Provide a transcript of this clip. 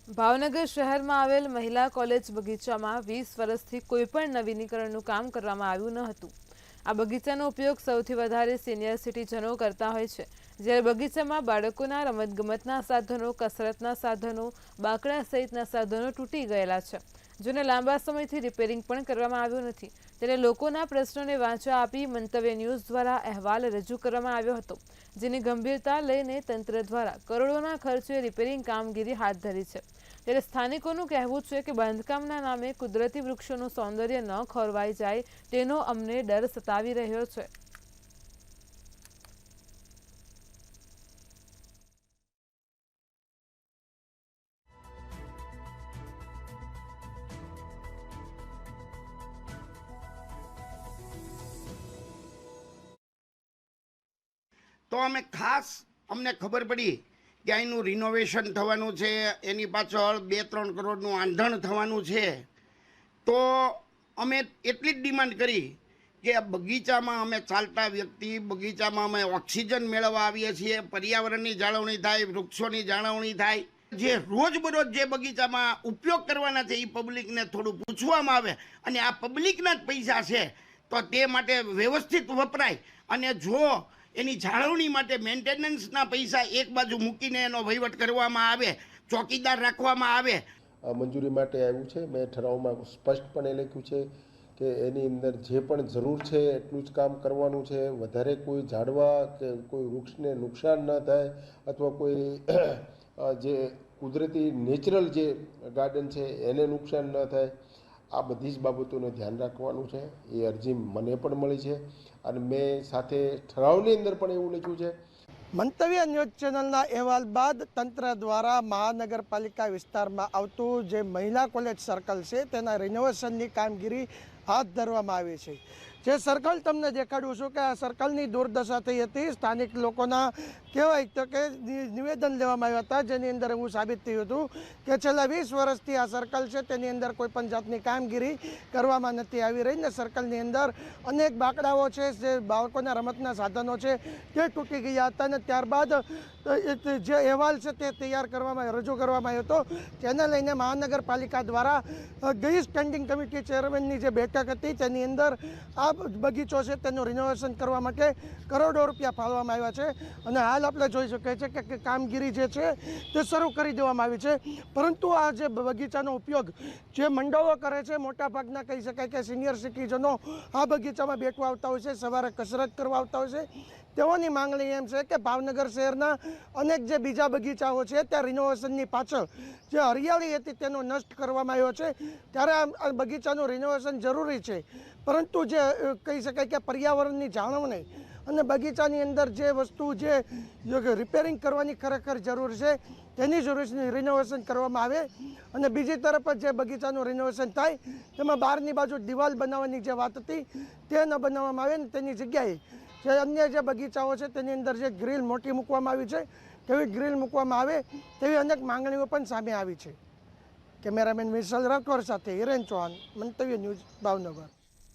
ભાવનગર શહેરમાં આવેલ મહિલા કોલેજ બગીચામાં 20 વર્ષથી કોઈપણ નવીનીકરણનું કામ કરવામાં આવ્યું ન હતું। આ બગીચાનો ઉપયોગ સૌથી વધારે સિનિયર સિટીઝનો કરતા હોય છે, જ્યારે બગીચામાં બાળકોના રમતગમતના સાધનો, કસરતના સાધનો, બાકડા સહિતના સાધનો તૂટી ગયેલા છે, જેને લાંબા સમયથી રિપેરિંગ પણ કરવામાં આવ્યું નથી। ત્યારે લોકોના પ્રશ્નોને વાચા આપી મંતવ્ય ન્યૂઝ દ્વારા અહેવાલ રજૂ કરવામાં આવ્યો હતો, જેની ગંભીરતા લઈને તંત્ર દ્વારા કરોડોના ખર્ચે રિપેરિંગ કામગીરી હાથ ધરી છે। ત્યારે સ્થાનિકોનું કહેવું છે કે બાંધકામના નામે કુદરતી વૃક્ષોનું સૌંદર્ય ન ખોરવાઈ જાય તેનો અમને ડર સતાવી રહ્યો છે। તો અમે ખાસ અમને ખબર પડી કે અહીંનું રિનોવેશન થવાનું છે, એની પાછળ 2-3 કરોડનું આંધણ થવાનું છે, તો અમે એટલી જ ડિમાન્ડ કરી કે બગીચામાં અમે ચાલતા વ્યક્તિ, બગીચામાં અમે ઓક્સિજન મેળવવા આવીએ છીએ, પર્યાવરણની જાળવણી થાય, વૃક્ષોની જાળવણી થાય, જે રોજબરોજ જે બગીચામાં ઉપયોગ કરવાના છે એ પબ્લિકને થોડું પૂછવામાં આવે અને આ પબ્લિકના જ પૈસા છે તો તે માટે વ્યવસ્થિત વપરાય અને જો એની જાળવણી માટે મેન્ટેનન્સના પૈસા એક બાજુ મૂકીને એનો વહીવટ કરવામાં આવે, ચોકીદાર રાખવામાં આવે। મંજૂરી માટે આવ્યું છે। મેં ઠરાવમાં સ્પષ્ટપણે લખ્યું છે કે એની અંદર જે પણ જરૂર છે એટલું જ કામ કરવાનું છે। વધારે કોઈ ઝાડવા કે કોઈ વૃક્ષને નુકસાન ન થાય અથવા કોઈ જે કુદરતી નેચરલ જે ગાર્ડન છે એને ન્યુકસાન ન થાય, આ બધી જ બાબતોને ધ્યાન રાખવાનું છે। એ અરજી મને પણ મળી છે અને મેં સાથે ઠરાવની અંદર પણ એવું લખ્યું છે। મંતવ્ય ન્યૂઝ ચેનલના અહેવાલ બાદ તંત્ર દ્વારા મહાનગરપાલિકા વિસ્તારમાં આવતું જે મહિલા કોલેજ સર્કલ છે તેના રિનોવેશનની કામગીરી હાથ ધરવામાં આવી છે। જે સર્કલ તમને દેખાડું છું કે આ સર્કલની દુર્દશા થઈ હતી। સ્થાનિક લોકોના કહેવાય તો કે નિવેદન લેવામાં આવ્યા હતા, જેની અંદર એવું સાબિત થયું હતું કે છેલ્લા 20 વર્ષથી આ સર્કલ છે તેની અંદર કોઈ પણ જાતની કામગીરી કરવામાં નથી આવી રહી ને સર્કલની અંદર અનેક બાકડાઓ છે, જે બાળકોના રમતના સાધનો છે તે તૂટી ગયા હતા અને ત્યારબાદ જે અહેવાલ છે તે તૈયાર કરવામાં રજૂ કરવામાં આવ્યો હતો, જેને લઈને મહાનગરપાલિકા દ્વારા ગઈ સ્ટેન્ડિંગ કમિટી ચેરમેનની જે બેઠક હતી તેની અંદર આ બગીચો છે તેનું રિનોવેશન કરવા માટે કરોડો રૂપિયા ફાળવવામાં આવ્યા છે અને હાલ આપણે જોઈ શકીએ છીએ કે કામગીરી જે છે તે શરૂ કરી દેવામાં આવી છે। પરંતુ આ જે બગીચાનો ઉપયોગ જે મંડળો કરે છે, મોટાભાગના કહી શકાય કે સિનિયર સિટીઝનો આ બગીચામાં બેઠવા આવતા હોય છે, સવારે કસરત કરવા આવતા હોય છે, તેઓની માંગણી એમ છે કે ભાવનગર શહેરના અનેક જે બીજા બગીચાઓ છે ત્યાં રિનોવેશનની પાછળ જે હરિયાળી હતી તેનો નષ્ટ કરવામાં આવ્યો છે, ત્યારે આ બગીચાનું રિનોવેશન જરૂરી છે। પરંતુ જે કહી શકાય કે પર્યાવરણની જાળવણી અને બગીચાની અંદર જે વસ્તુ જે રિપેરિંગ કરવાની ખરેખર જરૂર છે તેની જરૂર રિનોવેશન કરવામાં આવે અને બીજી તરફ જે બગીચાનું રિનોવેશન થાય તેમાં બહારની બાજુ દિવાલ બનાવવાની જે વાત હતી તે ન બનાવવામાં આવે ને તેની જગ્યાએ જે અન્ય જે બગીચાઓ છે તેની અંદર જે ગ્રીલ મોટી મૂકવામાં આવી છે તેવી ગ્રીલ મૂકવામાં આવે તેવી અનેક માંગણીઓ પણ સામે આવી છે। કેમેરામેન વિશાલ રાઠોડ સાથે હિરેન ચૌહાણ, મંતવ્ય ન્યૂઝ, ભાવનગર।